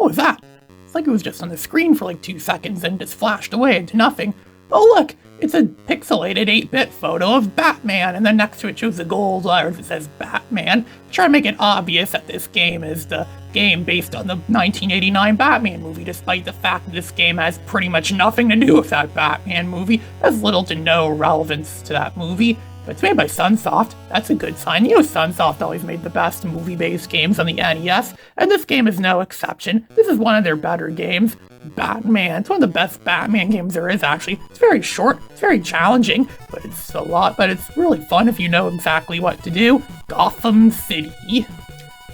What was that? It's like it was just on the screen for like 2 seconds and just flashed away into nothing. Oh look, it's a pixelated 8-bit photo of Batman, and then next to it shows the gold letters that says Batman. Try to make it obvious that this game is the game based on the 1989 Batman movie, despite the fact that this game has pretty much nothing to do with that Batman movie, has little to no relevance to that movie. But it's made by Sunsoft. That's a good sign. You know, Sunsoft always made the best movie-based games on the NES, and this game is no exception. This is one of their better games. Batman. It's one of the best Batman games there is, actually. It's very short, it's very challenging, but it's really fun if you know exactly what to do. Gotham City.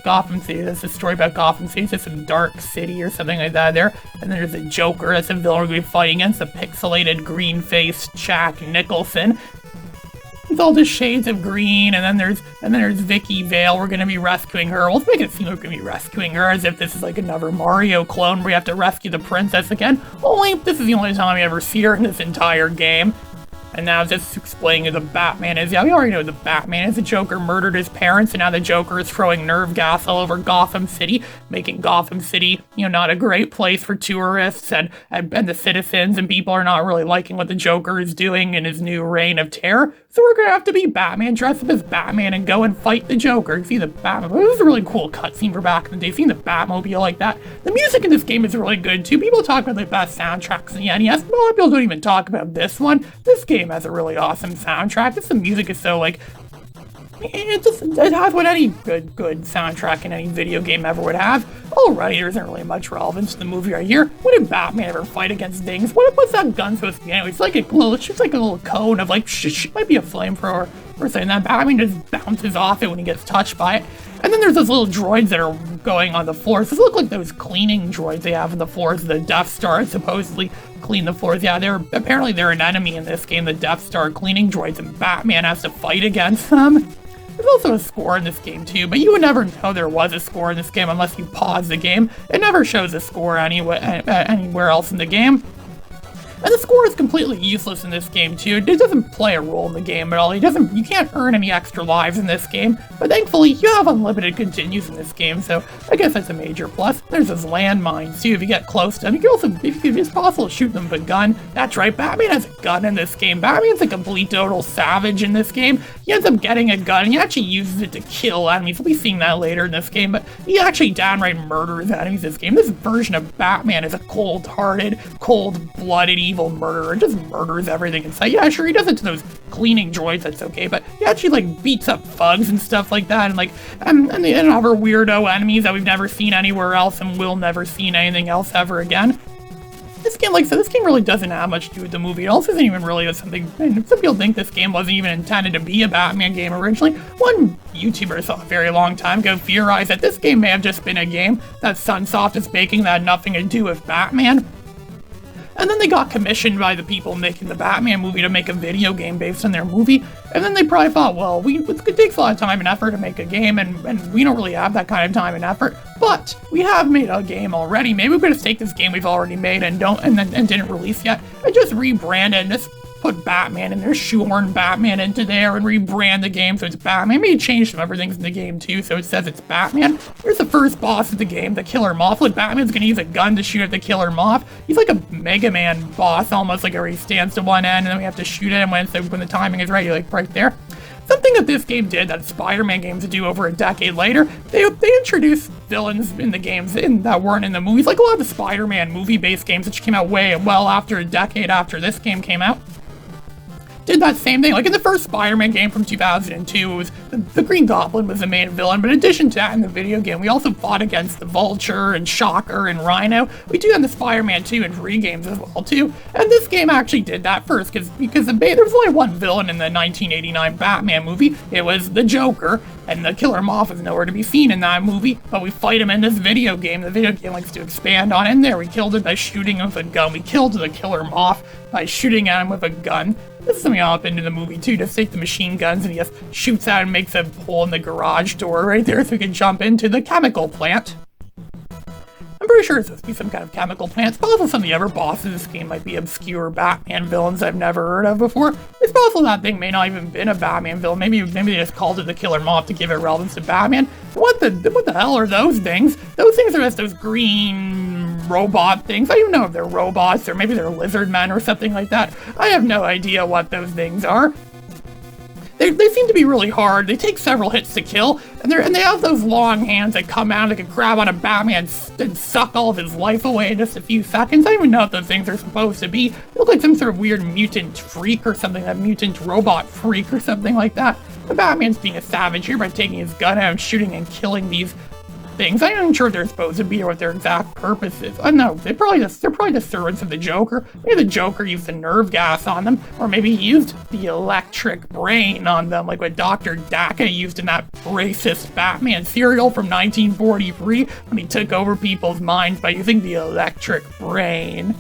Gotham City, that's a story about Gotham City. It's some dark city or something like that there. And then there's a Joker, that's a villain we're going to be fighting against, a pixelated green-faced Jack Nicholson. It's all just shades of green, and then there's Vicky Vale. We're gonna be rescuing her. Let's make it seem like we're gonna be rescuing her as if this is like another Mario clone where we have to rescue the princess again. Only this is the only time we ever see her in this entire game. And now just explaining who the Batman is. Yeah, we already know the Batman is. The Joker murdered his parents, and now the Joker is throwing nerve gas all over Gotham City, making Gotham City, not a great place for tourists and the citizens, and people are not really liking what the Joker is doing in his new reign of terror. So we're gonna have to be Batman, dress up as Batman, and go and fight the Joker. See the Batman. This is a really cool cutscene for back in the day. Seeing the Batmobile like that. The music in this game is really good too. People talk about the best soundtracks in the NES, but a lot of people don't even talk about this one. This game has a really awesome soundtrack. The music is so like, it has what any good soundtrack in any video game ever would have. Alrighty, there isn't really much relevance to the movie right here. When did Batman ever fight against things? What's that gun supposed to be anyway? It shoots like a little cone of like, might be a flamethrower or something. That Batman just bounces off it when he gets touched by it. And then there's those little droids that are going on the floors. Those look like those cleaning droids they have on the floors of the Death Star, supposedly clean the floors. Yeah, apparently they're an enemy in this game, the Death Star cleaning droids, and Batman has to fight against them. There's also a score in this game too, but you would never know there was a score in this game unless you pause the game. It never shows a score anywhere else in the game. And the score is completely useless in this game too. It doesn't play a role in the game at all. You can't earn any extra lives in this game, but thankfully you have unlimited continues in this game, so I guess that's a major plus. There's those landmines too. If you get close to them, you can also, if it's possible, shoot them with a gun. That's right, Batman has a gun in this game. Batman's a complete total savage in this game. He ends up getting a gun and he actually uses it to kill enemies. We'll be seeing that later in this game, but he actually downright murders enemies in this game. This version of Batman is a cold-hearted, cold-blooded, evil murderer, just murders everything in sight. Yeah, sure, he does it to those cleaning droids, that's okay, but he actually like beats up thugs and stuff like that, and like and other weirdo enemies that we've never seen anywhere else and will never see anything else ever again. This game, like I said, this game really doesn't have much to do with the movie. It also isn't even really something, and some people think this game wasn't even intended to be a Batman game originally. One YouTuber saw a very long time ago theorized that this game may have just been a game that Sunsoft is making that had nothing to do with Batman. And then they got commissioned by the people making the Batman movie to make a video game based on their movie. And then they probably thought, well, it takes a lot of time and effort to make a game, and we don't really have that kind of time and effort. But we have made a game already. Maybe we could just take this game we've already made and didn't release yet, and just rebrand it and just put Batman in there, shoehorn Batman into there, and rebrand the game so it's Batman. Maybe change some other things in the game too, so it says it's Batman. Here's the first boss of the game, the Killer Moth. Look, Batman's gonna use a gun to shoot at the Killer Moth. He's like a Mega Man boss, almost like where he stands to one end, and then we have to shoot at him when the timing is right, like right there. Something that this game did that Spider-Man games do over a decade later, they introduced villains in the games that weren't in the movies. Like a lot of the Spider-Man movie-based games, which came out well after a decade after this game came out, did that same thing. Like in the first Spider-Man game from 2002, it was the Green Goblin was the main villain, but in addition to that in the video game, we also fought against the Vulture and Shocker and Rhino. We do that in the Spider-Man 2 and 3 games as well too, and this game actually did that first, because there was only one villain in the 1989 Batman movie. It was the Joker, and the Killer Moth is nowhere to be seen in that movie, but we fight him in this video game. The video game likes to expand on it, and there we killed it by shooting him with a gun. We killed the Killer Moth by shooting at him with a gun. This is something I'll up into the movie too. Just take the machine guns and he just shoots out and makes a hole in the garage door right there so we can jump into the chemical plant. And pretty sure it's supposed to be some kind of chemical plant. It's possible some of the other bosses in this game might be obscure Batman villains I've never heard of before. It's possible that thing may not even been a Batman villain. Maybe they just called it the Killer Moth to give it relevance to Batman. What the hell are those things? Those things are just those green robot things. I don't even know if they're robots or maybe they're lizard men or something like that. I have no idea what those things are. They seem to be really hard. They take several hits to kill, and they have those long hands that come out and can grab on a Batman and suck all of his life away in just a few seconds. I don't even know what those things are supposed to be. They look like some sort of weird mutant freak or something, a mutant robot freak or something like that. The Batman's being a savage here by taking his gun out and shooting and killing these things. I'm not even sure what they're supposed to be or what their exact purpose is. I don't know. They're probably the servants of the Joker. Maybe the Joker used the nerve gas on them, or maybe he used the electric brain on them, like what Dr. Daka used in that racist Batman serial from 1943 when he took over people's minds by using the electric brain.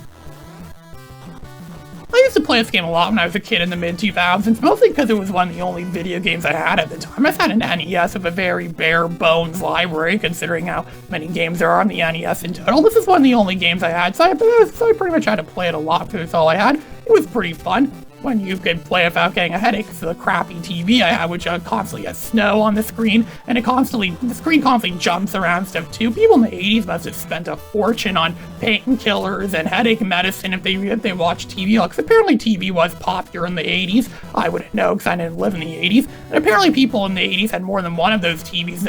I used to play this game a lot when I was a kid in the mid-2000s, mostly because it was one of the only video games I had at the time. I had an NES with a very bare-bones library, considering how many games there are on the NES in total. This is one of the only games I had, so I pretty much had to play it a lot because it's all I had. It was pretty fun when you could play without getting a headache. It's the crappy TV I had, which constantly has snow on the screen, and the screen constantly jumps around stuff too. People in the 80s must have spent a fortune on painkillers and headache medicine if they watched TV, because apparently TV was popular in the 80s. I wouldn't know because I didn't live in the 80s. And apparently people in the 80s had more than one of those TVs,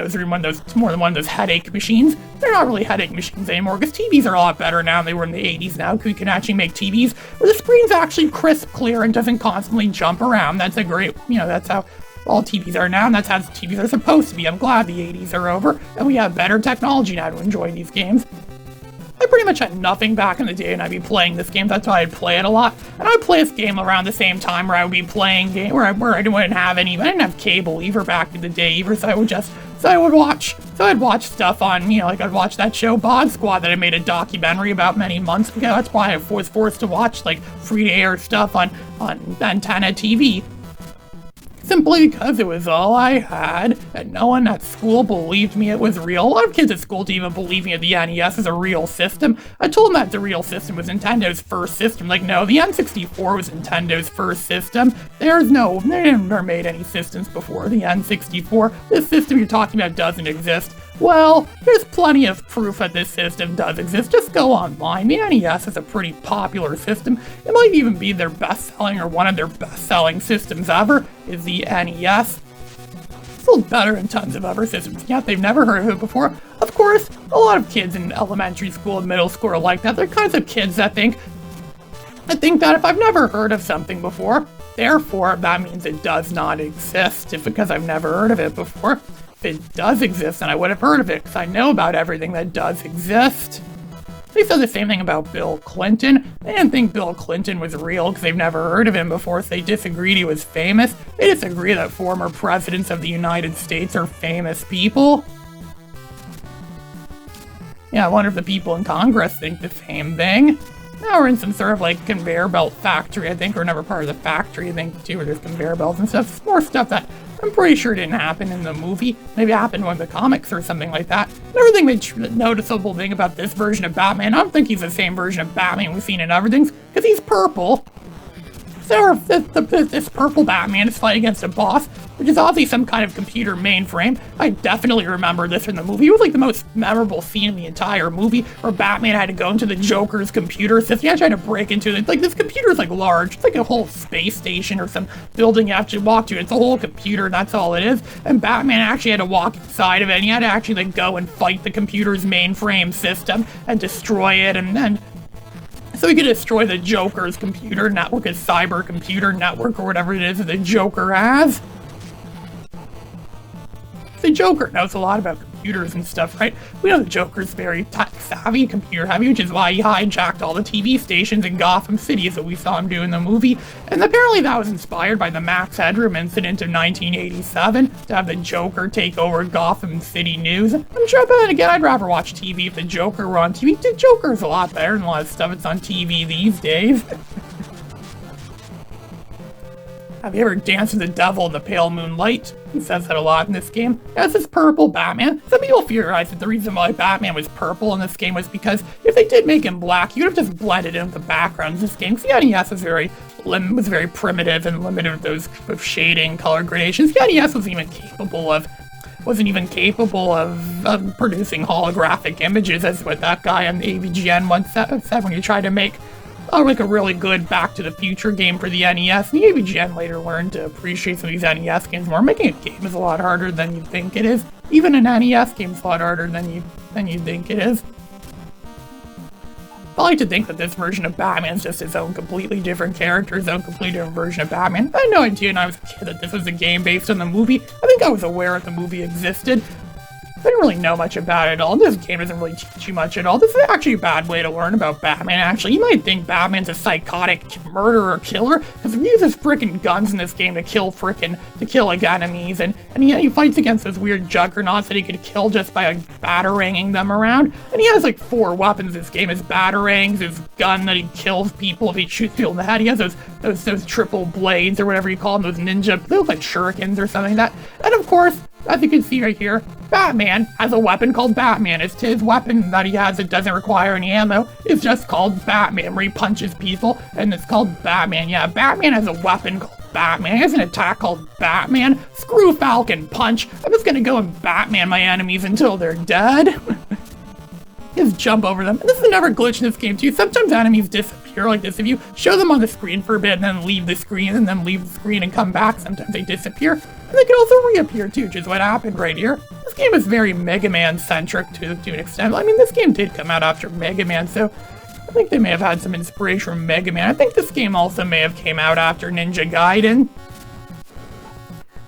more than one of those headache machines. They're not really headache machines anymore, because TVs are a lot better now than they were in the 80s now, because we can actually make TVs where the screen's actually crisp, clear, and doesn't constantly jump around. That's a great, that's how all TVs are now, and that's how TVs are supposed to be. I'm glad the 80s are over, and we have better technology now to enjoy these games. I pretty much had nothing back in the day, and I'd be playing this game. That's why I'd play it a lot. And I would play this game around the same time where I would be playing game where I didn't have cable either back in the day either, so I'd watch stuff on, I'd watch that show Bod Squad that I made a documentary about many months ago. That's why I was forced to watch free-to-air stuff on antenna TV. Simply because it was all I had, and no one at school believed me it was real. A lot of kids at school didn't even believe me that the NES is a real system. I told them that the real system was Nintendo's first system. No, the N64 was Nintendo's first system. They never made any systems before the N64. This system you're talking about doesn't exist. Well, there's plenty of proof that this system does exist. Just go online. The NES is a pretty popular system. It might even be their best-selling or one of their best-selling systems ever, is the NES. Still better than tons of other systems, yet they've never heard of it before. Of course, a lot of kids in elementary school and middle school are like that. They're kinds of kids that think that if I've never heard of something before, therefore that means it does not exist, because I've never heard of it before. If it does exist, then I would have heard of it, because I know about everything that does exist. They said the same thing about Bill Clinton. They didn't think Bill Clinton was real because they've never heard of him before, so they disagreed he was famous. They disagree that former presidents of the United States are famous people. Yeah, I wonder if the people in Congress think the same thing. Now we're in some sort of conveyor belt factory, I think, or another part of the factory, I think, too, where there's conveyor belts and stuff. More stuff that I'm pretty sure didn't happen in the movie. Maybe it happened in the comics or something like that. Another thing the noticeable thing about this version of Batman, I don't think he's the same version of Batman we've seen in other things, because he's purple. This purple Batman is fighting against a boss, which is obviously some kind of computer mainframe. I definitely remember this from the movie. It was the most memorable scene in the entire movie, where Batman had to go into the Joker's computer system. He had to try to break into it. This computer's large. It's a whole space station or some building you have to walk to. It's a whole computer, and that's all it is. And Batman actually had to walk inside of it, and he had to actually go and fight the computer's mainframe system and destroy it, and then so he could destroy the Joker's computer network, his cyber computer network, or whatever it is that the Joker has. The Joker knows a lot about computers and stuff, right? We know the Joker's very tech-savvy, computer-heavy, which is why he hijacked all the TV stations in Gotham City, as we saw him do in the movie. And apparently that was inspired by the Max Headroom incident of 1987, to have the Joker take over Gotham City News. I'm sure, but then again, I'd rather watch TV if the Joker were on TV. The Joker's a lot better than a lot of stuff that's on TV these days. Have you ever danced with the devil in the pale moonlight? He says that a lot in this game. As this purple Batman, some people theorize that the reason why Batman was purple in this game was because if they did make him black, you would have just blended in with the background in this game. Because the NES was very primitive and limited with those shading, color gradations. The NES wasn't even capable of producing holographic images, as what that guy on the AVGN once said when you tried to make like a really good Back to the Future game for the NES. And the AVGN later learned to appreciate some of these NES games more. Making a game is a lot harder than you think it is. Even an NES game is a lot harder than you think it is. I like to think that this version of Batman is just his own completely different character, his own completely different version of Batman. I had no idea when I was a kid that this was a game based on the movie. I think I was aware that the movie existed. I didn't really know much about it at all. This game doesn't really teach you much at all. This is actually a bad way to learn about Batman, actually. You might think Batman's a psychotic murderer killer, because he uses frickin' guns in this game to kill like enemies, and he fights against those weird juggernauts that he could kill just by bataranging them around. And he has like 4 weapons in this game. His batarangs, his gun that he kills people if he shoots people in the head. He has those triple blades, or whatever you call them, those ninja, they look like shurikens or something like that. And of course, as you can see right here, Batman has a weapon called Batman. It's his weapon that he has that doesn't require any ammo. It's just called Batman, where he punches people, and it's called Batman. Yeah, Batman has a weapon called Batman. He has an attack called Batman. Screw Falcon Punch. I'm just gonna go and Batman my enemies until they're dead. Just jump over them. And this is another glitch in this game too. Sometimes enemies disappear like this. If you show them on the screen for a bit and then leave the screen and come back, sometimes they disappear. And they can also reappear too, which is what happened right here. This game is very Mega Man centric to an extent. I mean, this game did come out after Mega Man, so I think they may have had some inspiration from Mega Man. I think this game also may have came out after Ninja Gaiden.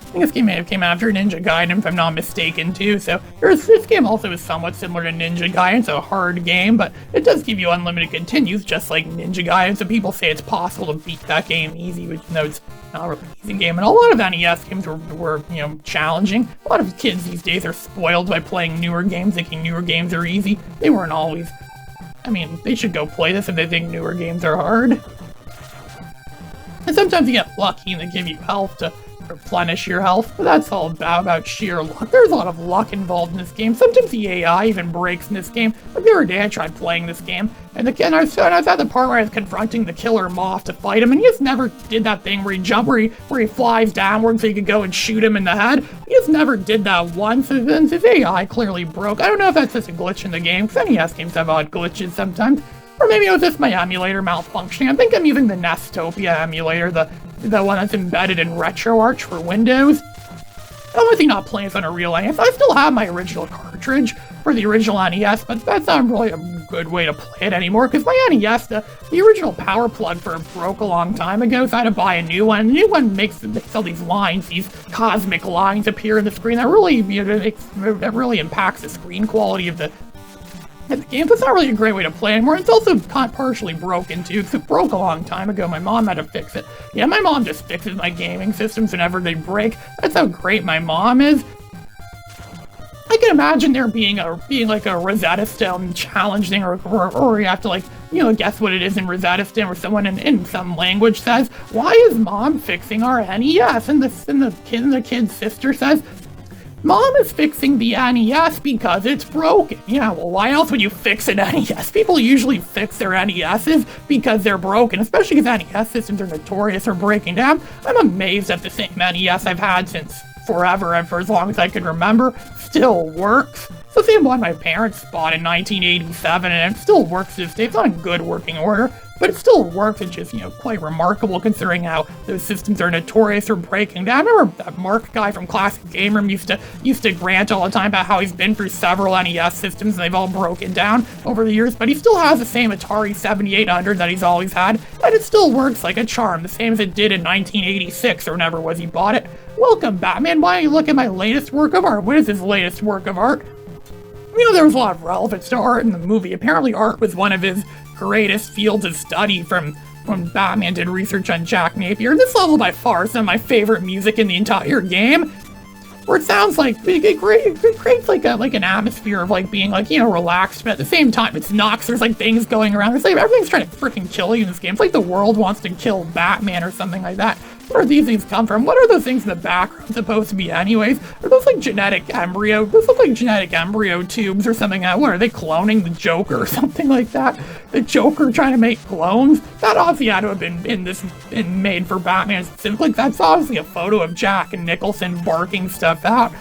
I think this game may have came after Ninja Gaiden, if I'm not mistaken, too. So this game also is somewhat similar to Ninja Gaiden. It's a hard game, but it does give you unlimited continues, just like Ninja Gaiden. So people say it's possible to beat that game easy, which it's not a really easy game. And a lot of NES games were challenging. A lot of kids these days are spoiled by playing newer games, thinking newer games are easy. They weren't always. I mean, they should go play this if they think newer games are hard. And sometimes you get lucky and they give you health to replenish your health, but that's all about sheer luck. There's a lot of luck involved in this game. Sometimes the AI even breaks in this game. Like the other day I tried playing this game, and I was at the part where I was confronting the killer moth to fight him, and he just never did that thing where he flies downward so you could go and shoot him in the head. He just never did that once, and his AI clearly broke. I don't know if that's just a glitch in the game, because NES games have odd glitches sometimes. Or maybe it was just my emulator malfunctioning. I think I'm using the Nestopia emulator, the one that's embedded in RetroArch for Windows. I'm obviously not playing this on a real NES. I still have my original cartridge for the original NES, but that's not really a good way to play it anymore, because my NES, the original power plug for it broke a long time ago, so I had to buy a new one. The new one makes all these lines, these cosmic lines appear in the screen that really, that really impacts the screen quality of the game. So it's not really a great way to play anymore. It's also partially broken too, because it broke a long time ago. My mom had to fix it. Yeah, my mom just fixes my gaming systems whenever they break. That's how great my mom is. I can imagine there being like a Rosetta Stone challenge thing, or you have to guess what it is in Rosetta Stone, or someone in some language says, "Why is mom fixing our NES?" And the kid's sister says, "Mom is fixing the NES because it's broken." Yeah, well, why else would you fix an NES? People usually fix their NESs because they're broken, especially because NES systems are notorious for breaking down. I'm amazed that the same NES I've had since forever, and for as long as I can remember, still works. It's the same one my parents bought in 1987, and it still works to this day. It's not in good working order, but it still works. It's just, quite remarkable considering how those systems are notorious for breaking down. I remember that Mark guy from Classic Game Room used to rant all the time about how he's been through several NES systems and they've all broken down over the years, but he still has the same Atari 7800 that he's always had, and it still works like a charm, the same as it did in 1986 or whenever it was he bought it. Welcome, Batman. Why don't you look at my latest work of art? What is his latest work of art? There was a lot of relevance to art in the movie. Apparently art was one of his greatest fields of study from when Batman did research on Jack Napier. This level by far is some of my favorite music in the entire game, where it sounds like it creates like an atmosphere of being relaxed, but at the same time it's knocks. There's things going around. It's everything's trying to freaking kill you in this game. It's like the world wants to kill Batman or something like that. Where do these things come from? What are those things in the background supposed to be anyways? Are those like genetic embryo? Those look like genetic embryo tubes or something. What, are they cloning the Joker or something like that? The Joker trying to make clones? That obviously had to have been made for Batman specifically. That's obviously a photo of Jack Nicholson barking stuff out.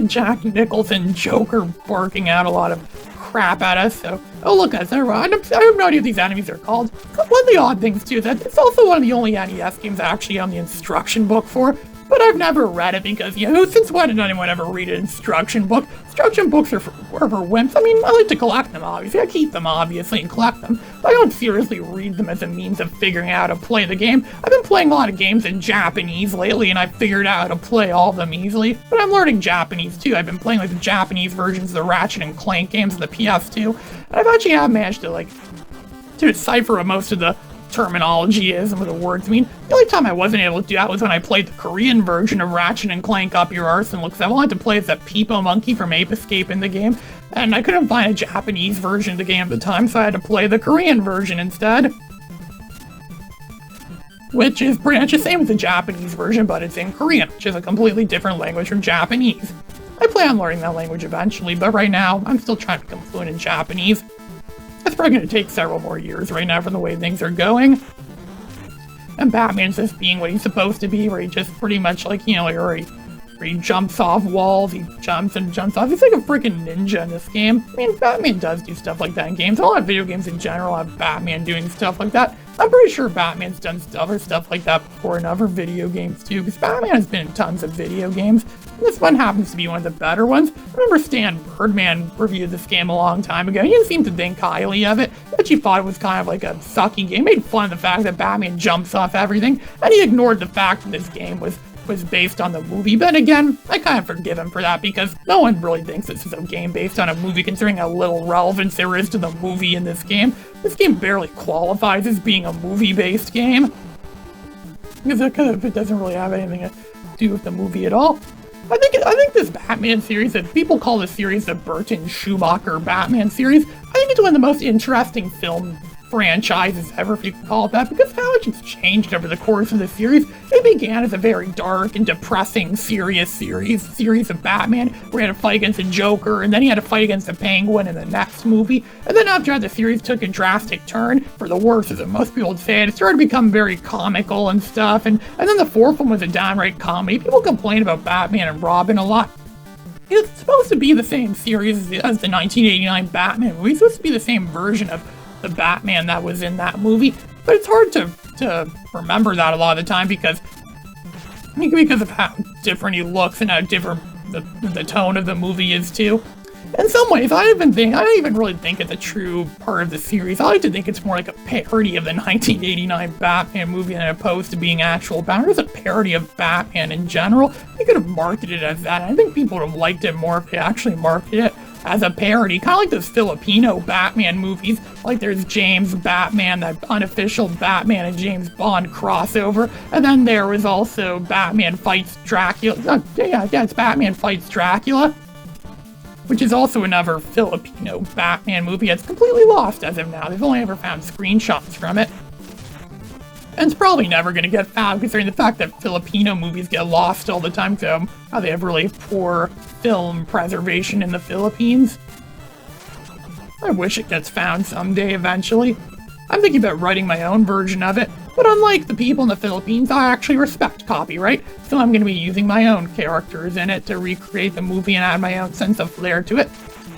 Jack Nicholson Joker barking out a lot of crap at us. So, oh look, I have no idea what these enemies are called. One of the odd things too is that it's also one of the only NES games I actually own the instruction book for. But I've never read it because, since when did anyone ever read an instruction book? Instruction books are for wimps. I mean, I like to collect them, obviously. I keep them, obviously, and collect them. But I don't seriously read them as a means of figuring out how to play the game. I've been playing a lot of games in Japanese lately, and I've figured out how to play all of them easily. But I'm learning Japanese, too. I've been playing, the Japanese versions of the Ratchet and Clank games on the PS2. And I've actually managed to decipher what most of the terminology is and what the words mean. The only time I wasn't able to do that was when I played the Korean version of Ratchet and Clank Up Your Arsenal, because I wanted to play as that Peepo monkey from Ape Escape in the game, and I couldn't find a Japanese version of the game at the time, so I had to play the Korean version instead. Which is pretty much the same as the Japanese version, but it's in Korean, which is a completely different language from Japanese. I plan on learning that language eventually, but right now, I'm still trying to become fluent in Japanese. It's probably going to take several more years right now from the way things are going. And Batman's just being what he's supposed to be, where he just pretty much where he jumps off walls, he jumps and jumps off. He's like a freaking ninja in this game. I mean, Batman does do stuff like that in games. A lot of video games in general have Batman doing stuff like that. I'm pretty sure Batman's done other stuff like that before in other video games too, because Batman has been in tons of video games. This one happens to be one of the better ones. I remember Stan Birdman reviewed this game a long time ago. He didn't seem to think highly of it. He actually thought it was kind of like a sucky game. He made fun of the fact that Batman jumps off everything, and he ignored the fact that this game was based on the movie. But again, I kind of forgive him for that, because no one really thinks this is a game based on a movie, considering how little relevance there is to the movie in this game. This game barely qualifies as being a movie-based game, because it doesn't really have anything to do with the movie at all. I think this Batman series, that people call this series the Burton Schumacher Batman series, I think it's one of the most interesting film franchises ever, if you can call it that, because how much it's changed over the course of the series. It began as a very dark and depressing, serious series of Batman, where he had to fight against the Joker, and then he had to fight against the Penguin in the next movie, and then after that, the series took a drastic turn, for the worse, as most people would say, and it started to become very comical and stuff, and then the fourth one was a downright comedy. People complain about Batman and Robin a lot. It's supposed to be the same series as the 1989 Batman movie. It's supposed to be the same version of the Batman that was in that movie, but it's hard to remember that a lot of the time because of how different he looks and how different the tone of the movie is too. In some ways, I don't even really think it's a true part of the series. I like to think it's more like a parody of the 1989 Batman movie than opposed to being actual Batman. It's a parody of Batman in general. They could have marketed it as that. I think people would have liked it more if they actually marketed it as a parody, kind of like those Filipino Batman movies. Like there's James Batman, that unofficial Batman and James Bond crossover, and then there was also Batman Fights Dracula. It's Batman Fights Dracula, which is also another Filipino Batman movie. It's completely lost as of now. They've only ever found screenshots from it. And it's probably never going to get found, considering the fact that Filipino movies get lost all the time, so how they have really poor film preservation in the Philippines. I wish it gets found someday, eventually. I'm thinking about writing my own version of it, but unlike the people in the Philippines, I actually respect copyright, so I'm going to be using my own characters in it to recreate the movie and add my own sense of flair to it.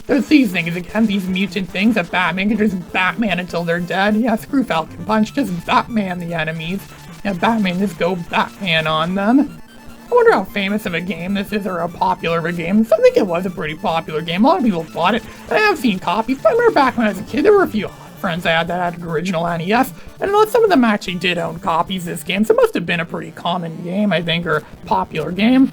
There's these things again, these mutant things that Batman can just Batman until they're dead. Yeah, screw Falcon Punch, just Batman the enemies. Yeah, Batman, just go Batman on them. I wonder how famous of a game this is, or how popular of a game. I think it was a pretty popular game. A lot of people bought it, and I have seen copies. But I remember back when I was a kid, there were a few friends I had that had an original NES, and some of them actually did own copies of this game, so it must have been a pretty common game, I think, or popular game.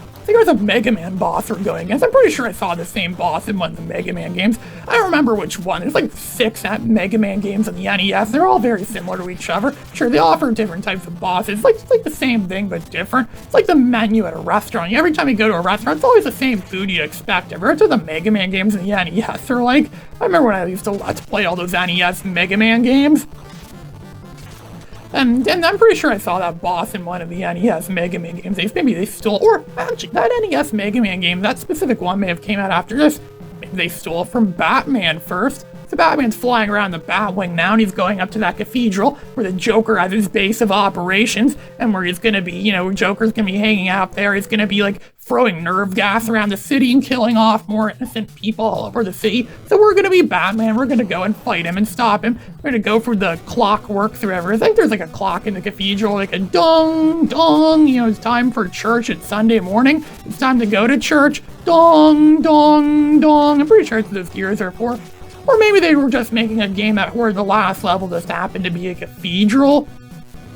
I think there was a Mega Man boss we're going against. I'm pretty sure I saw the same boss in one of the Mega Man games. I don't remember which one. There's like 6 Mega Man games on the NES. They're all very similar to each other. Sure, they offer different types of bosses. It's like the same thing, but different. It's like the menu at a restaurant. Every time you go to a restaurant, it's always the same food you'd expect. Ever to the Mega Man games in the NES are like. I remember when I used to Let's Play all those NES Mega Man games. And I'm pretty sure I saw that boss in one of the NES Mega Man games. Maybe they stole, or actually, that NES Mega Man game, that specific one may have came out after this. Maybe they stole it from Batman first. So Batman's flying around the Batwing now, and he's going up to that cathedral where the Joker has his base of operations, and where he's gonna be, Joker's gonna be hanging out there. He's gonna be like throwing nerve gas around the city and killing off more innocent people all over the city. So we're gonna be Batman. We're gonna go and fight him and stop him. We're gonna go through the clockwork through everything. I think there's like a clock in the cathedral, like a dong, dong. It's time for church. It's Sunday morning. It's time to go to church. Dong, dong, dong. I'm pretty sure it's those gears are for. Or maybe they were just making a game where the last level just happened to be a cathedral.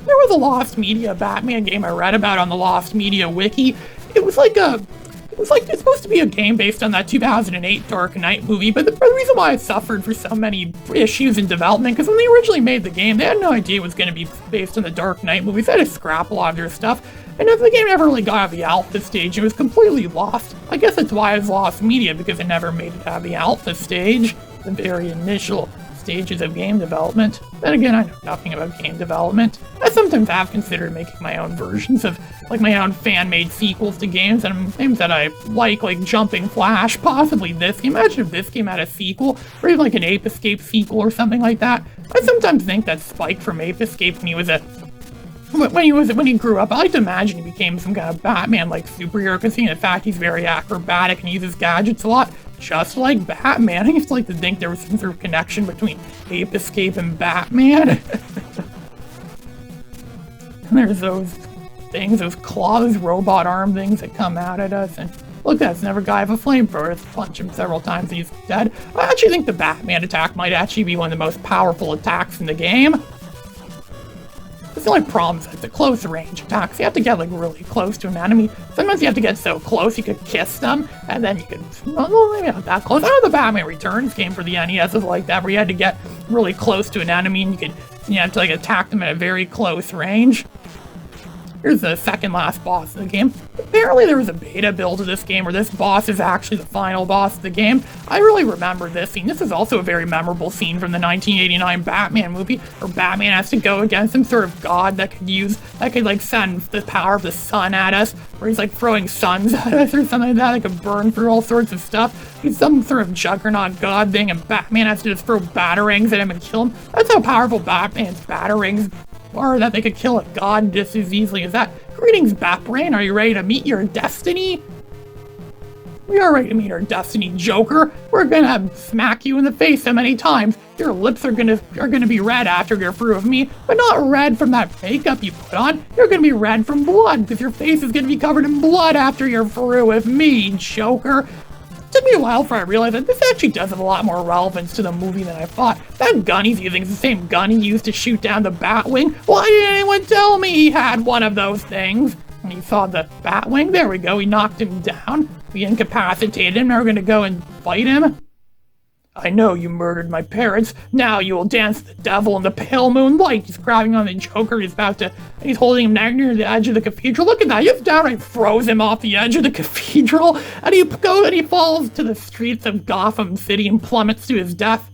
There was a Lost Media Batman game I read about on the Lost Media wiki. It's supposed to be a game based on that 2008 Dark Knight movie, but the reason why it suffered for so many issues in development, because when they originally made the game, they had no idea it was going to be based on the Dark Knight movie. They had to scrap a lot of their stuff, and if the game never really got out of the alpha stage, it was completely lost. I guess that's why it's Lost Media, because it never made it out of the alpha stage, the very initial stages of game development. Then again, I know nothing about game development. I sometimes have considered making my own versions of, my own fan-made sequels to games, and games that I like Jumping Flash, possibly this game. Imagine if this game had a sequel, or even an Ape Escape sequel or something like that. I sometimes think that Spike from Ape Escape, when he grew up, I like to imagine he became some kind of Batman-like superhero, because in fact he's very acrobatic and uses gadgets a lot, just like Batman. I used to like to think there was some sort of connection between Ape Escape and Batman. And there's those things, those claws, robot arm things that come out at us, and look, that's another guy with a flamethrower. Let's punch him several times and he's dead. I actually think the Batman attack might actually be one of the most powerful attacks in the game. The only problem is that the close range attacks, you have to get really close to an enemy. Sometimes you have to get so close you could kiss them, and then you could, well, maybe not that close. I know the Batman Returns game for the NES was like that, where you had to get really close to an enemy and you had to attack them at a very close range. Here's the second last boss of the game. Apparently there was a beta build of this game where this boss is actually the final boss of the game. I really remember this scene. This is also a very memorable scene from the 1989 Batman movie, where Batman has to go against some sort of god that could send the power of the sun at us, where he's throwing suns at us or something like that, that could burn through all sorts of stuff. He's some sort of juggernaut god thing, and Batman has to just throw batarangs at him and kill him. That's how powerful Batman's batarangs or that they could kill a god just as easily as that. Greetings, Batbrain. Are you ready to meet your destiny? We are ready to meet our destiny, Joker. We're gonna smack you in the face so many times. Your lips are gonna be red after you're through with me, but not red from that makeup you put on. You're gonna be red from blood, because your face is gonna be covered in blood after you're through with me, Joker. It took me a while before I realized that this actually does have a lot more relevance to the movie than I thought. That gun he's using is the same gun he used to shoot down the Batwing. Why didn't anyone tell me he had one of those things? When he saw the Batwing, there we go, he knocked him down. We incapacitated him, now we're gonna go and fight him. I know you murdered my parents. Now you will dance the devil in the pale moonlight. He's grabbing on the Joker. He's holding him near the edge of the cathedral. Look at that. He just downright throws him off the edge of the cathedral. And he falls to the streets of Gotham City and plummets to his death.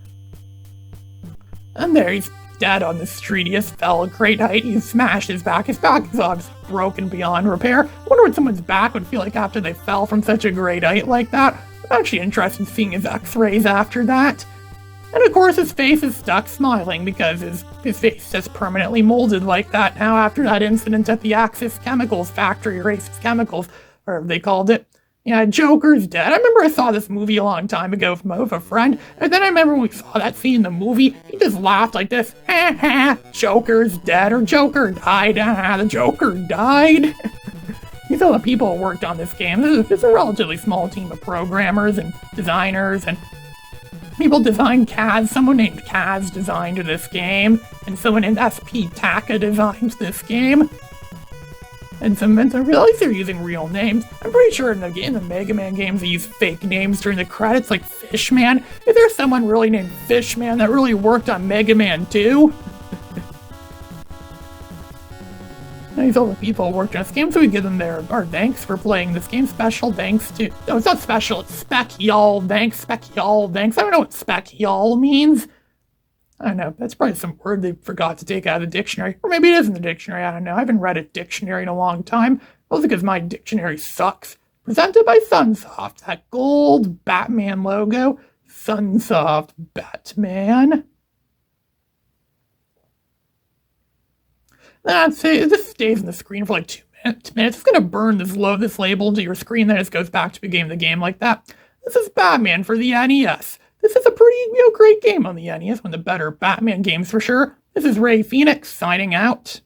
And there he's dead on the street. He just fell a great height. He smashed his back. His back is obviously broken beyond repair. I wonder what someone's back would feel like after they fell from such a great height like that. I'm actually interested in seeing his x-rays after that. And of course his face is stuck smiling because his face is permanently molded like that now after that incident at the Axis Chemicals factory, or Aces Chemicals, or whatever they called it. Yeah, Joker's dead. I remember I saw this movie a long time ago with a friend, and then I remember when we saw that scene in the movie, he just laughed like this, ha ha, Joker's dead, or Joker died, the Joker died. These are the people who worked on this game. It's a relatively small team of programmers and designers, and people designed Kaz. Someone named Kaz designed this game, and someone named SP Taka designed this game. And at least they're using real names. I'm pretty sure in the Mega Man games they use fake names during the credits, like Fishman. Is there someone really named Fishman that really worked on Mega Man 2? These are the people who worked on this game, so we give them our thanks for playing this game. Special thanks to... No, it's not special, it's spec y'all thanks, spec y'all thanks. I don't know what spec y'all means. I don't know. That's probably some word they forgot to take out of the dictionary. Or maybe it is in the dictionary. I don't know. I haven't read a dictionary in a long time. Mostly because my dictionary sucks. Presented by Sunsoft. That gold Batman logo. Sunsoft Batman. That's it. This stays on the screen for like 2 minutes. It's gonna burn this label into your screen, then it just goes back to the game like that. This is Batman for the NES. This is a pretty, great game on the NES. One of the better Batman games for sure. This is Ray Phoenix signing out.